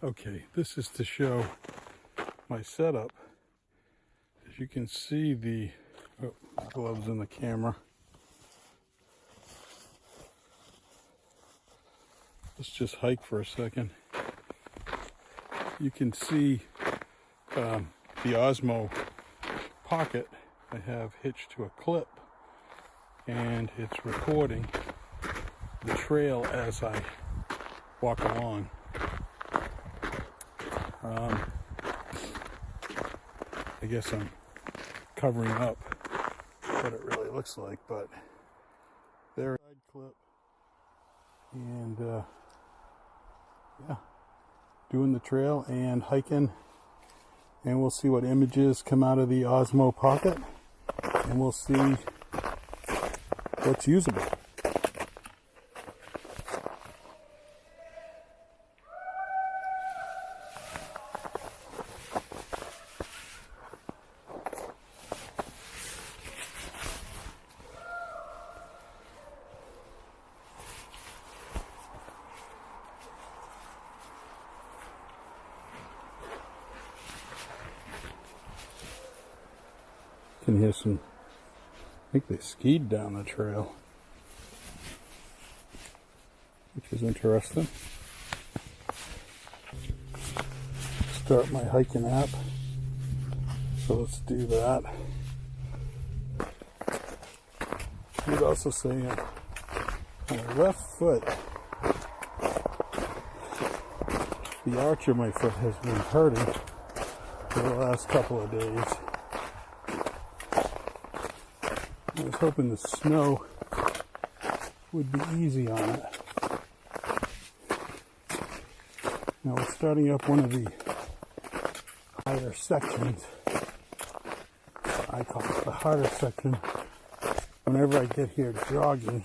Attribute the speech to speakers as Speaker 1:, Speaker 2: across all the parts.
Speaker 1: Okay, this is to show my setup. As you can see, the gloves in the camera. Let's just hike for a second. You can see the Osmo Pocket I have hitched to a clip, and it's recording the trail as I walk along. I guess I'm covering up what it really looks like, but there's a side clip, and yeah, doing the trail and hiking, and we'll see what images come out of the Osmo Pocket, and we'll see what's usable. You can hear some, I think they skied down the trail, which is interesting. Start my hiking app, so let's do that. I would also say my left foot, the arch of my foot has been hurting for the last couple of days. I was hoping the snow would be easy on it. Now we're starting up one of the higher sections. I call it the harder section. Whenever I get here jogging,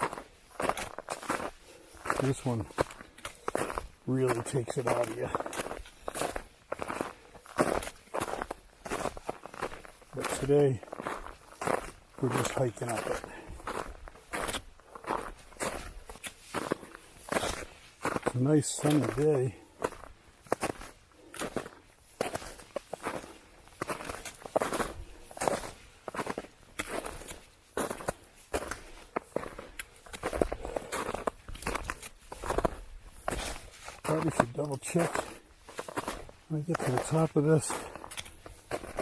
Speaker 1: this one really takes it out of you. But today, we're just hiking up it. It's a nice sunny day. Probably should double check when I get to the top of this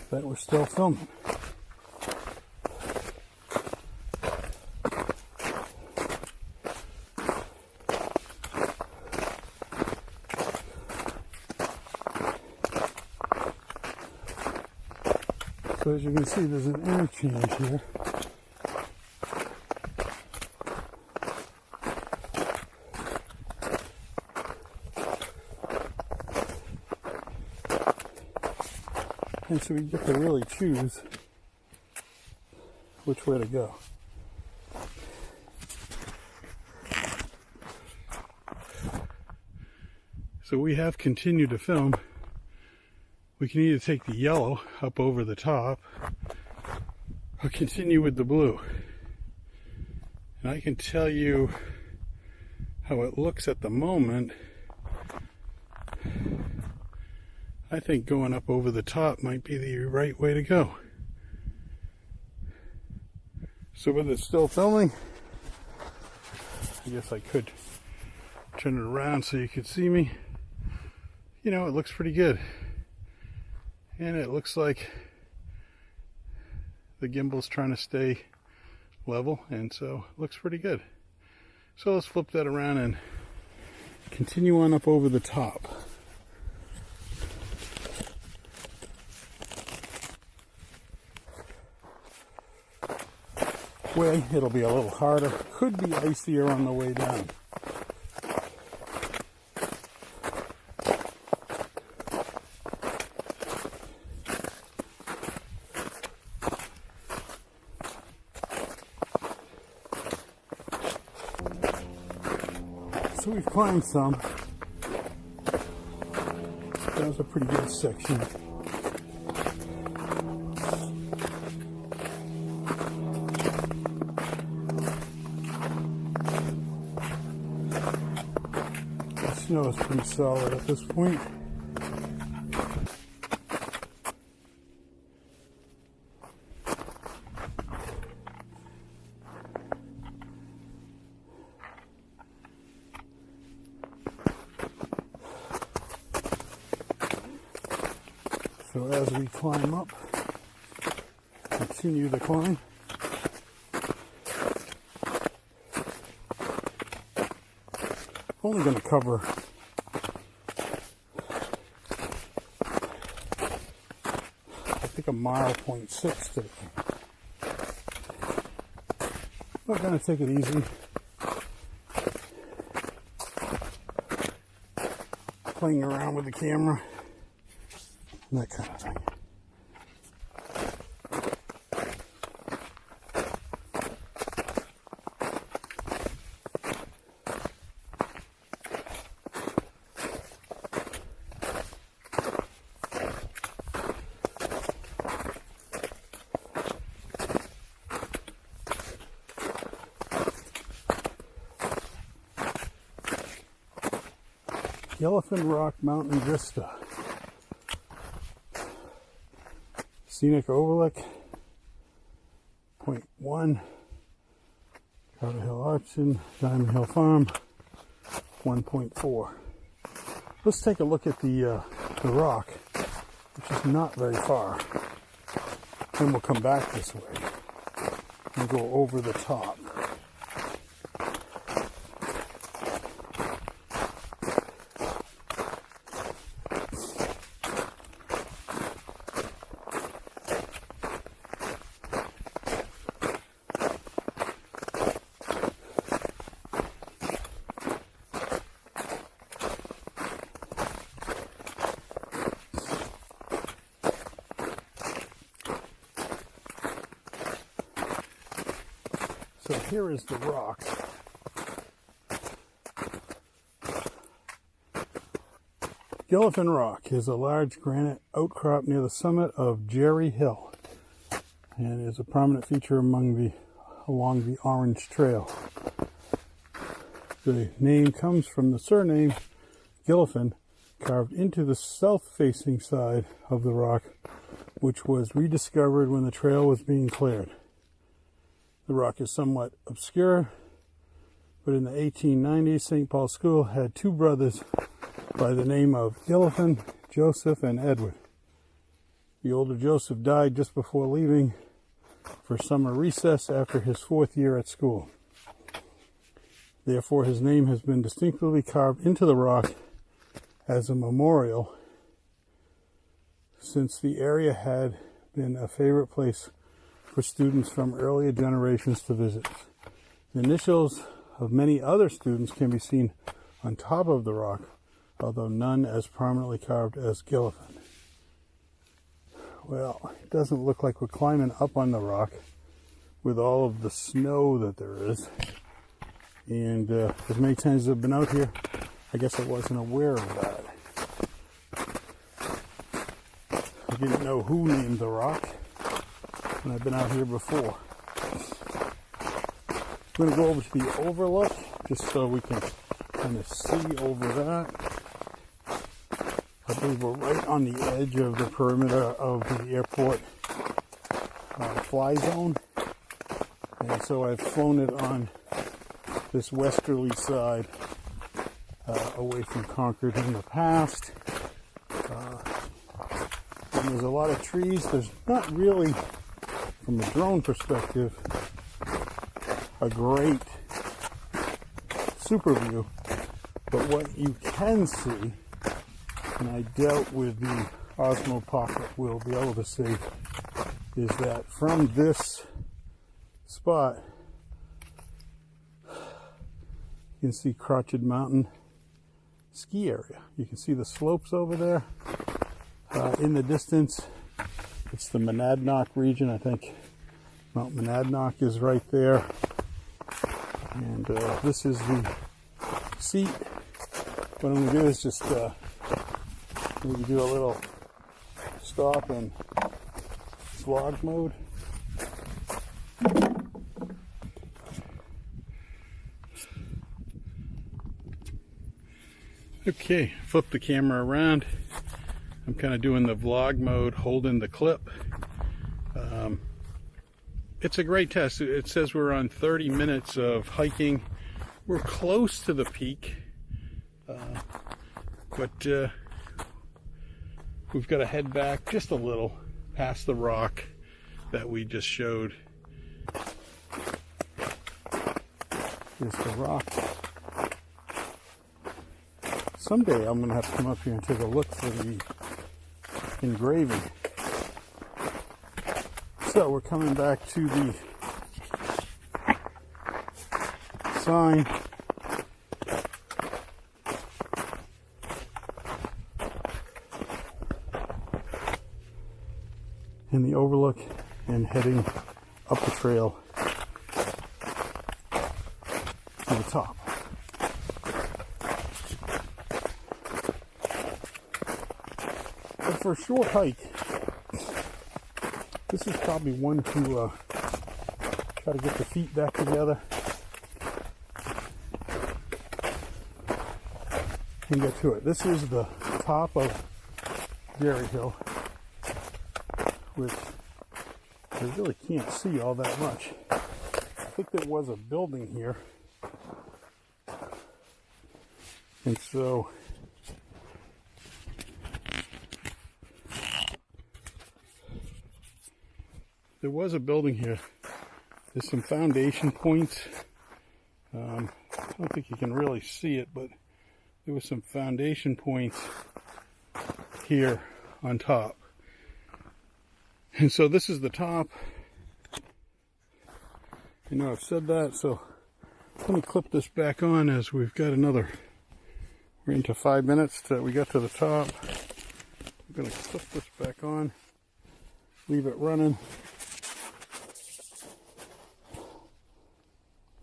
Speaker 1: that we're still filming. So as you can see, there's an interchange here. And so we get to really choose which way to go. So we have continued to film. We can either take the yellow up over the top or continue with the blue. And I can tell you how it looks at the moment. I think going up over the top might be the right way to go. So with it still filming, I guess I could turn it around so you could see me. You know, it looks pretty good. And it looks like the gimbal's trying to stay level, and so it looks pretty good. So let's flip that around and continue on up over the top. Way it'll be a little harder, could be icier on the way down. So we've climbed some. That was a pretty good section. The snow is pretty solid at this point. So as we climb up, continue the climb. Only going to cover I think 1.6 today. We're going to take it easy. Playing around with the camera, and that kind of thing. Elephant Rock Mountain Vista. Scenic Overlook. Point 1. Carter Hill Auction. Diamond Hill Farm. 1.4. Let's take a look at the rock, which is not very far. Then we'll come back this way and go over the top. So here is the rock. Elephant Rock is a large granite outcrop near the summit of Jerry Hill and is a prominent feature along the Orange Trail. The name comes from the surname Gilliffin, carved into the south-facing side of the rock, which was rediscovered when the trail was being cleared. The rock is somewhat obscure, but in the 1890s, St. Paul's School had two brothers by the name of Gilliffin, Joseph, and Edward. The older Joseph died just before leaving for summer recess after his 4th year at school. Therefore, his name has been distinctly carved into the rock as a memorial, since the area had been a favorite place for students from earlier generations to visit. The initials of many other students can be seen on top of the rock, although none as prominently carved as Gilliffin. Well, it doesn't look like we're climbing up on the rock with all of the snow that there is. And as many times as I've been out here, I guess I wasn't aware of that. I didn't know who named the rock, and I've been out here before. I'm going to go over to the overlook just so we can kind of see over that. I believe we're right on the edge of the perimeter of the airport fly zone, and so I've flown it on this westerly side away from Concord in the past. And there's a lot of trees. There's not really, from a drone perspective, a great super view, but what you can see, and I doubt with the Osmo Pocket we'll be able to see, is that from this spot you can see Crotched Mountain ski area. You can see the slopes over there. In the distance, it's the Monadnock region. I think Mount Monadnock is right there. And this is the seat. What I'm going to do is just maybe do a little stop in vlog mode. Okay, flip the camera around. I'm kind of doing the vlog mode, holding the clip. It's a great test. It says we're on 30 minutes of hiking. We're close to the peak, but we've got to head back just a little past the rock that we just showed. Here's the rock. Someday I'm going to have to come up here and take a look for the engraving. So we're coming back to the sign. In the overlook and heading up the trail to the top. But for a short hike, this is probably one to try to get the feet back together and get to it. This is the top of Jerry Hill, which you really can't see all that much. I think there was a building here, and so there was a building here. There's some foundation points. I don't think you can really see it, but there was some foundation points here on top. And so this is the top. I know I've said that, so let me clip this back on as we've got another, we're into 5 minutes till we got to the top. I'm going to clip this back on, leave it running.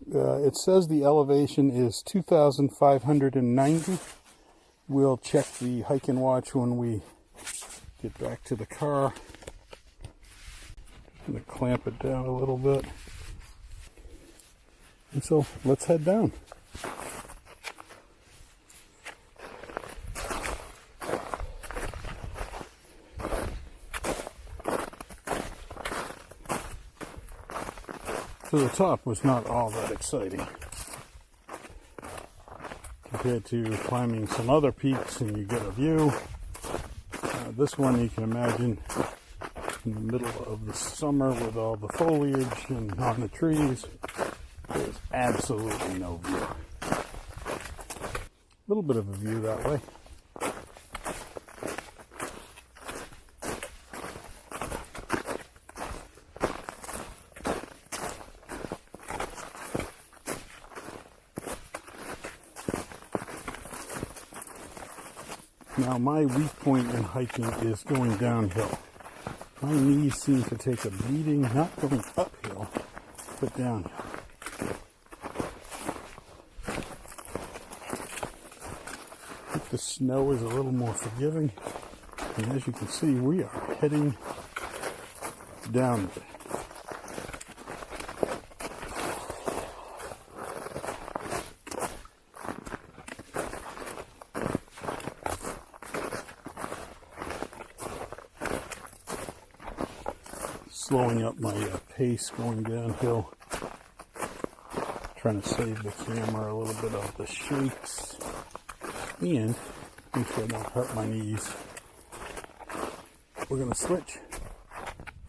Speaker 1: It says the elevation is 2,590. We'll check the hike and watch when we get back to the car. I'm going to clamp it down a little bit. And so let's head down. So the top was not all that exciting compared to climbing some other peaks and you get a view. This one you can imagine in the middle of the summer with all the foliage and on the trees, there's absolutely no view. A little bit of a view that way. Now my weak point in hiking is going downhill. My knees seem to take a beating, not going uphill, but downhill. I think the snow is a little more forgiving, and as you can see, we are heading downward. Slowing up my pace going downhill, trying to save the camera a little bit of the shakes and make sure I don't hurt my knees. We're going to switch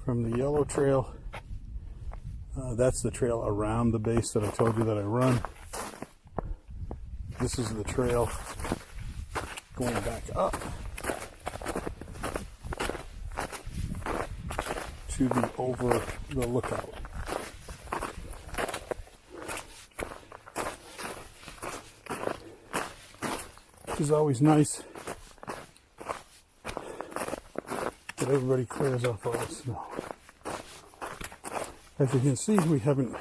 Speaker 1: from the yellow trail. That's the trail around the base that I told you that I run. This is the trail going back up to be over the lookout. Which is always nice that everybody clears off all the snow. As you can see, we haven't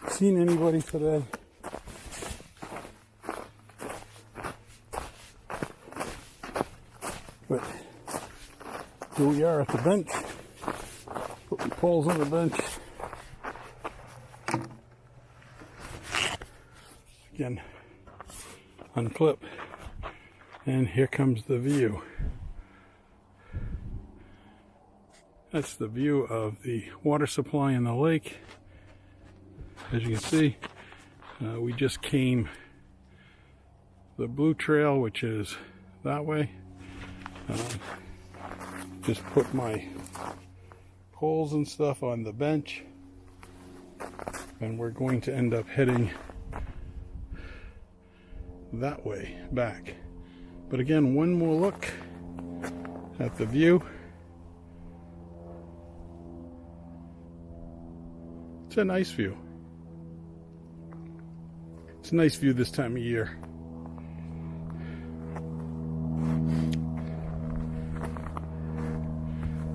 Speaker 1: seen anybody today. But here we are at the bench. Put the poles on the bench. Again, unclip. And here comes the view. That's the view of the water supply in the lake. As you can see, we just came the blue trail, which is that way. just put my poles and stuff on the bench, and we're going to end up heading that way back. But again, one more look at the view. It's a nice view. It's a nice view this time of year.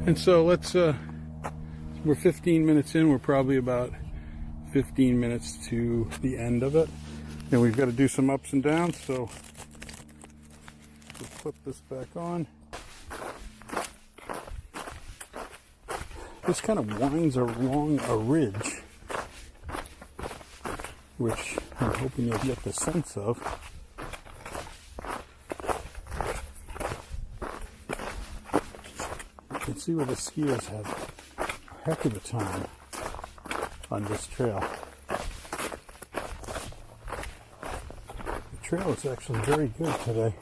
Speaker 1: And so we're 15 minutes in. We're probably about 15 minutes to the end of it. And we've got to do some ups and downs, so we'll flip this back on. This kind of winds along a ridge, which I'm hoping you'll get the sense of. You can see where the skiers have a heck of a time on this trail. The trail is actually very good today.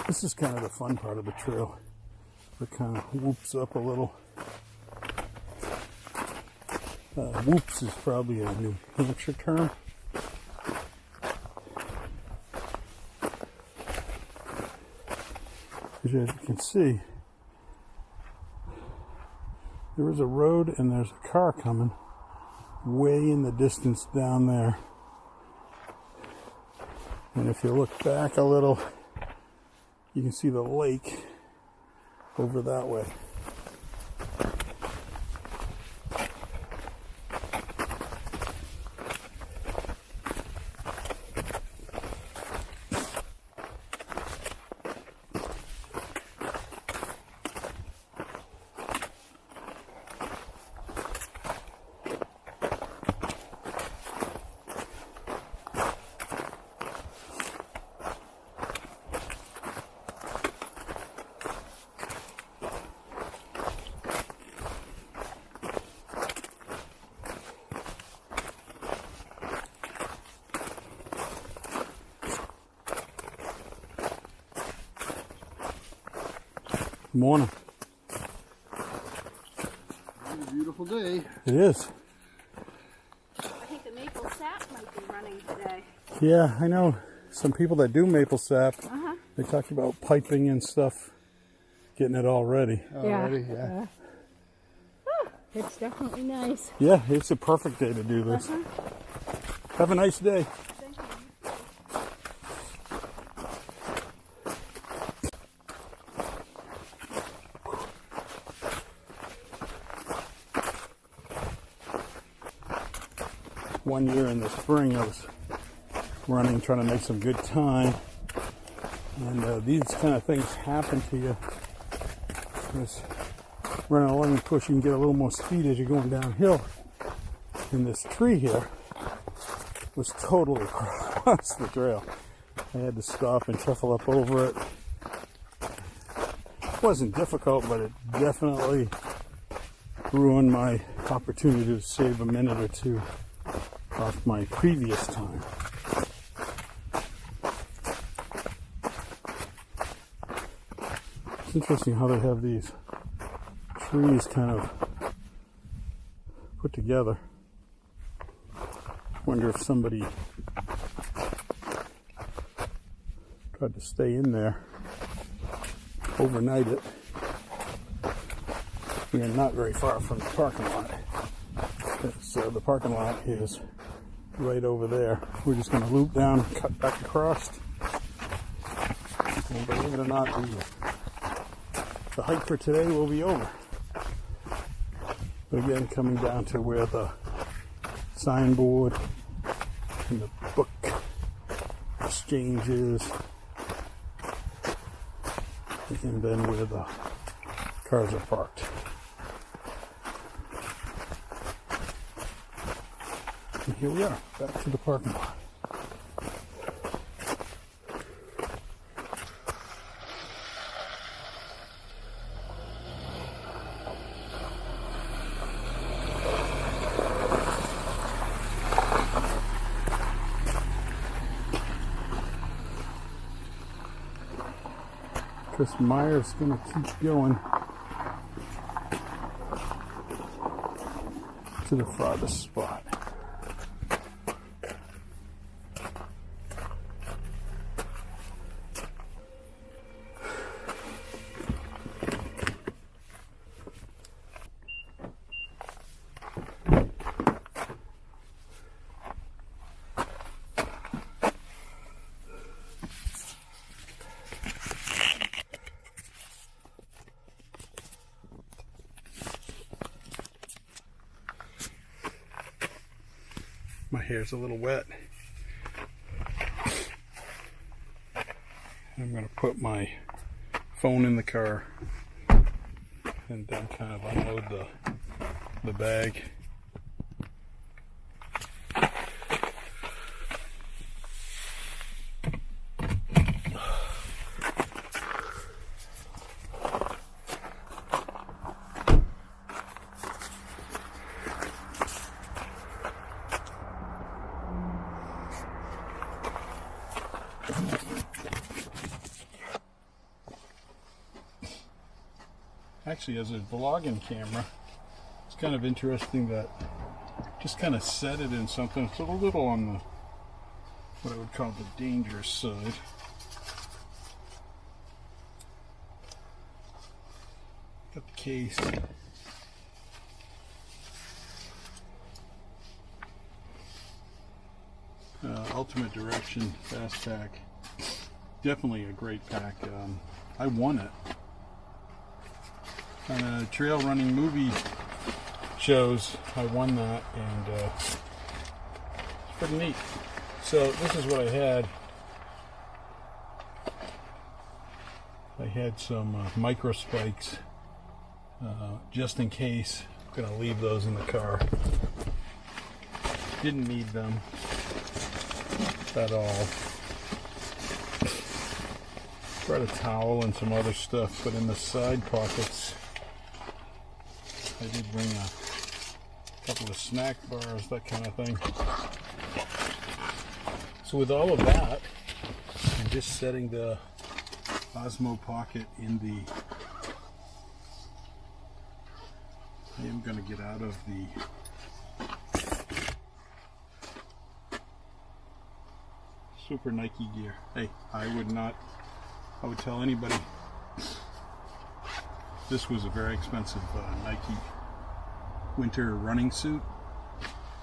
Speaker 1: This is kind of the fun part of the trail. It kind of whoops up a little. Whoops is probably a New Hampshire term. As you can see, there is a road and there's a car coming way in the distance down there. And if you look back a little, you can see the lake over that way. Morning.
Speaker 2: It's a beautiful day.
Speaker 1: It is.
Speaker 3: I think the maple sap might be running today.
Speaker 1: Yeah, I know some people that do maple sap. They talk about piping and stuff, getting it all ready.
Speaker 2: Already, yeah.
Speaker 3: It's definitely nice.
Speaker 1: Yeah, it's a perfect day to do this. Have a nice day.
Speaker 3: Thank you.
Speaker 1: One year in the spring, I was running, trying to make some good time, and these kind of things happen to you. Just running along and push, you can get a little more speed as you're going downhill. And this tree here was totally across the trail. I had to stop and shuffle up over it. It wasn't difficult, but it definitely ruined my opportunity to save a minute or two off my previous time. It's interesting how they have these trees kind of put together. Wonder if somebody tried to stay in there, overnight it. We are not very far from the parking lot. So the parking lot is right over there. We're just going to loop down, cut back across. And believe it or not, the hike for today will be over. But again, coming down to where the signboard and the book exchange is, and then where the cars are parked. And here we are, back to the parking lot. this mire's going to keep going to the farthest spot. My hair's a little wet. I'm going to put my phone in the car and then kind of unload the bag. Actually, as a vlogging camera, it's kind of interesting that just kind of set it in something. It's a little on the, what I would call the dangerous side. Got the case. Ultimate Direction Fast Pack. Definitely a great pack. I won it on a trail running movie shows. I won that, and it's pretty neat. So this is what I had. I had some micro spikes just in case. I'm gonna leave those in the car. Didn't need them at all. Brought a towel and some other stuff, but in the side pockets I did bring a couple of snack bars, that kind of thing. So with all of that, I'm just setting the Osmo Pocket in the... I am going to get out of the super Nike gear. Hey, I would tell anybody this was a very expensive Nike winter running suit.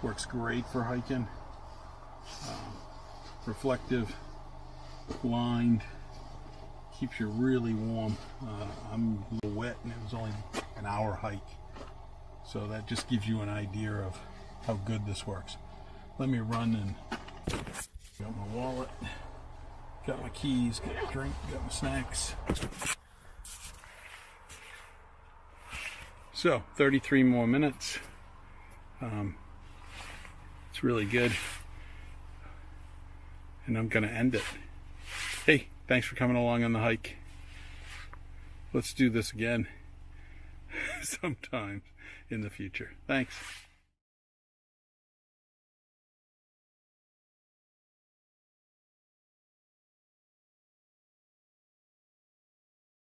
Speaker 1: Works great for hiking. Reflective, lined, keeps you really warm. I'm a little wet and it was only an hour hike. So that just gives you an idea of how good this works. Let me run and got my wallet, got my keys, got a drink, got my snacks. So 33 more minutes. It's really good. And I'm gonna end it. Hey, thanks for coming along on the hike. Let's do this again sometime in the future. Thanks.